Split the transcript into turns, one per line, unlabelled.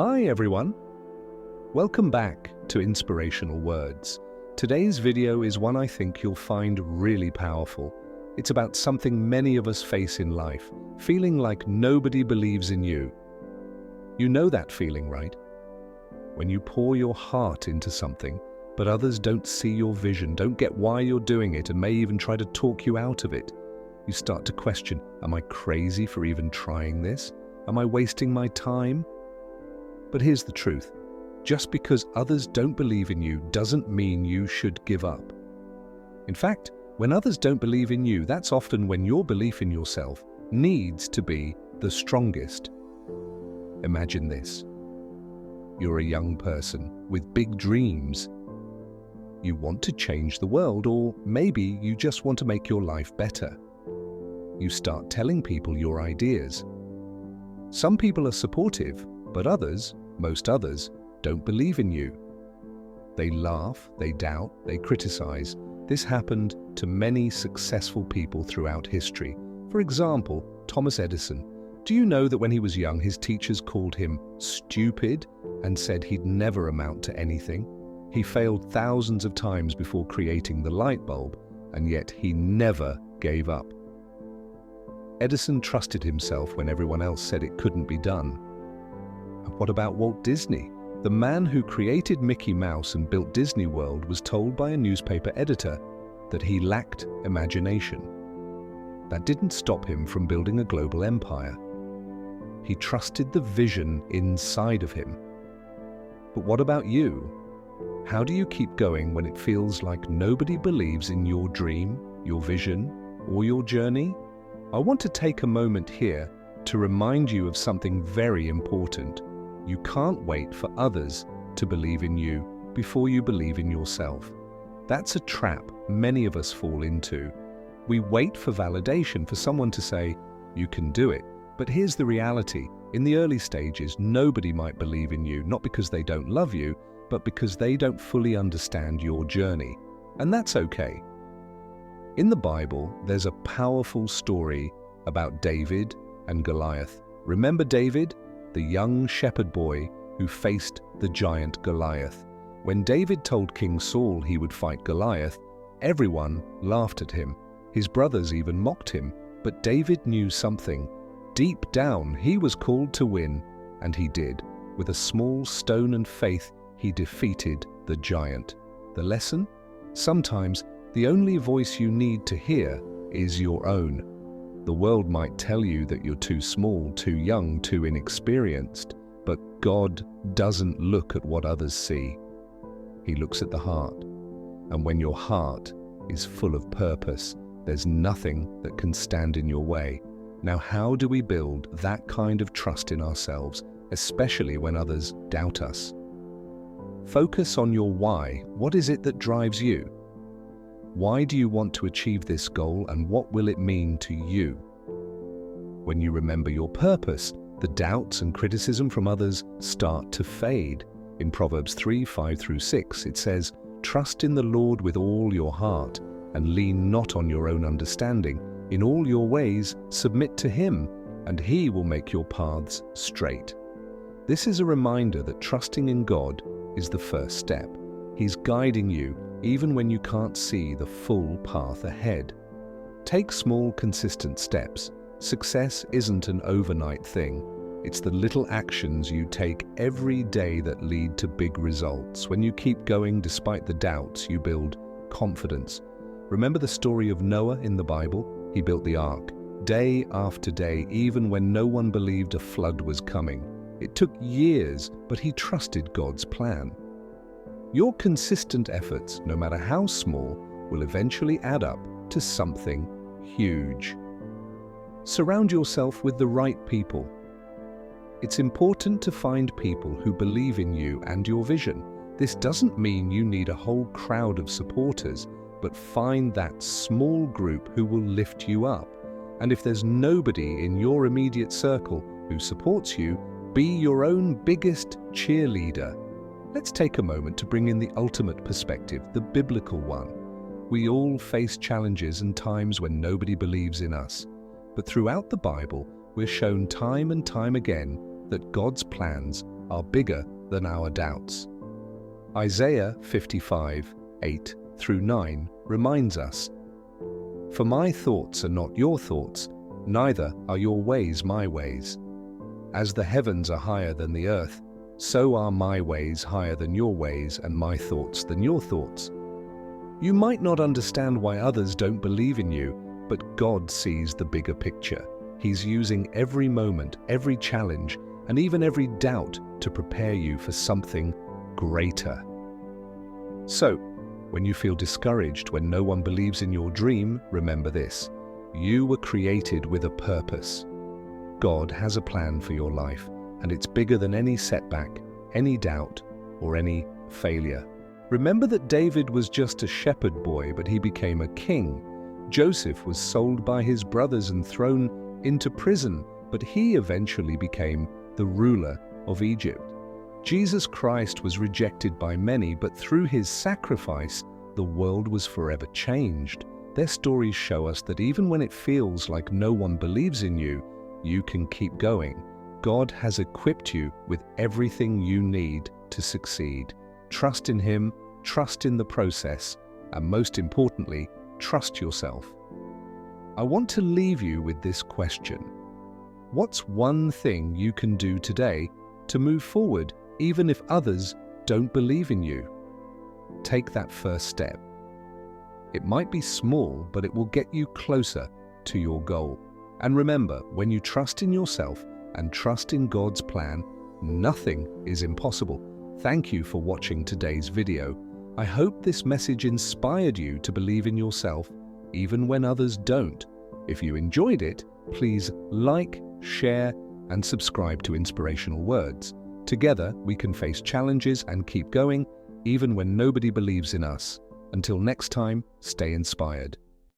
Hi everyone! Welcome back to Inspirational Words. Today's video is one I think you'll find really powerful. It's about something many of us face in life, feeling like nobody believes in you. You know that feeling, right? When you pour your heart into something, but others don't see your vision, don't get why you're doing it, and may even try to talk you out of it. You start to question, am I crazy for even trying this? Am I wasting my time? But here's the truth. Just because others don't believe in you doesn't mean you should give up. In fact, when others don't believe in you, that's often when your belief in yourself needs to be the strongest. Imagine this. You're a young person with big dreams. You want to change the world, or maybe you just want to make your life better. You start telling people your ideas. Some people are supportive, but others, most others, don't believe in you. They laugh, they doubt, they criticize. This happened to many successful people throughout history. For example, Thomas Edison. Do you know that when he was young, his teachers called him stupid and said he'd never amount to anything? He failed thousands of times before creating the light bulb, and yet he never gave up. Edison trusted himself when everyone else said it couldn't be done. And what about Walt Disney? The man who created Mickey Mouse and built Disney World was told by a newspaper editor that he lacked imagination. That didn't stop him from building a global empire. He trusted the vision inside of him. But what about you? How do you keep going when it feels like nobody believes in your dream, your vision, or your journey? I want to take a moment here to remind you of something very important. You can't wait for others to believe in you before you believe in yourself. That's a trap many of us fall into. We wait for validation, for someone to say, you can do it. But here's the reality. In the early stages, nobody might believe in you, not because they don't love you, but because they don't fully understand your journey. And that's okay. In the Bible, there's a powerful story about David and Goliath. Remember David, the young shepherd boy who faced the giant Goliath? When David told King Saul he would fight Goliath, everyone laughed at him. His brothers even mocked him. But David knew something. Deep down, he was called to win, and he did. With a small stone and faith, he defeated the giant. The lesson? Sometimes, the only voice you need to hear is your own. The world might tell you that you're too small, too young, too inexperienced, but God doesn't look at what others see. He looks at the heart. And when your heart is full of purpose, there's nothing that can stand in your way. Now, how do we build that kind of trust in ourselves, especially when others doubt us? Focus on your why. What is it that drives you? Why do you want to achieve this goal, and what will it mean to you? When you remember your purpose, the doubts and criticism from others start to fade. In Proverbs 3:5-6, it says, "Trust in the Lord with all your heart, and lean not on your own understanding. In all your ways submit to Him, and He will make your paths straight." This is a reminder that trusting in God is the first step. He's guiding you even when you can't see the full path ahead. Take small, consistent steps. Success isn't an overnight thing. It's the little actions you take every day that lead to big results. When you keep going despite the doubts, you build confidence. Remember the story of Noah in the Bible? He built the ark, day after day, even when no one believed a flood was coming. It took years, but he trusted God's plan. Your consistent efforts, no matter how small, will eventually add up to something huge. Surround yourself with the right people. It's important to find people who believe in you and your vision. This doesn't mean you need a whole crowd of supporters, but find that small group who will lift you up. And if there's nobody in your immediate circle who supports you, be your own biggest cheerleader. Let's take a moment to bring in the ultimate perspective, the biblical one. We all face challenges and times when nobody believes in us. But throughout the Bible, we're shown time and time again that God's plans are bigger than our doubts. Isaiah 55:8-9 reminds us, "For my thoughts are not your thoughts, neither are your ways my ways. As the heavens are higher than the earth, so are my ways higher than your ways, and my thoughts than your thoughts." You might not understand why others don't believe in you, but God sees the bigger picture. He's using every moment, every challenge, and even every doubt to prepare you for something greater. So, when you feel discouraged, when no one believes in your dream, remember this: you were created with a purpose. God has a plan for your life, and it's bigger than any setback, any doubt, or any failure. Remember that David was just a shepherd boy, but he became a king. Joseph was sold by his brothers and thrown into prison, but he eventually became the ruler of Egypt. Jesus Christ was rejected by many, but through his sacrifice, the world was forever changed. Their stories show us that even when it feels like no one believes in you, you can keep going. God has equipped you with everything you need to succeed. Trust in Him, trust in the process, and most importantly, trust yourself. I want to leave you with this question. What's one thing you can do today to move forward, even if others don't believe in you? Take that first step. It might be small, but it will get you closer to your goal. And remember, when you trust in yourself and trust in God's plan, nothing is impossible. Thank you for watching today's video. I hope this message inspired you to believe in yourself, even when others don't. If you enjoyed it, please like, share, and subscribe to Inspirational Words. Together, we can face challenges and keep going, even when nobody believes in us. Until next time, stay inspired.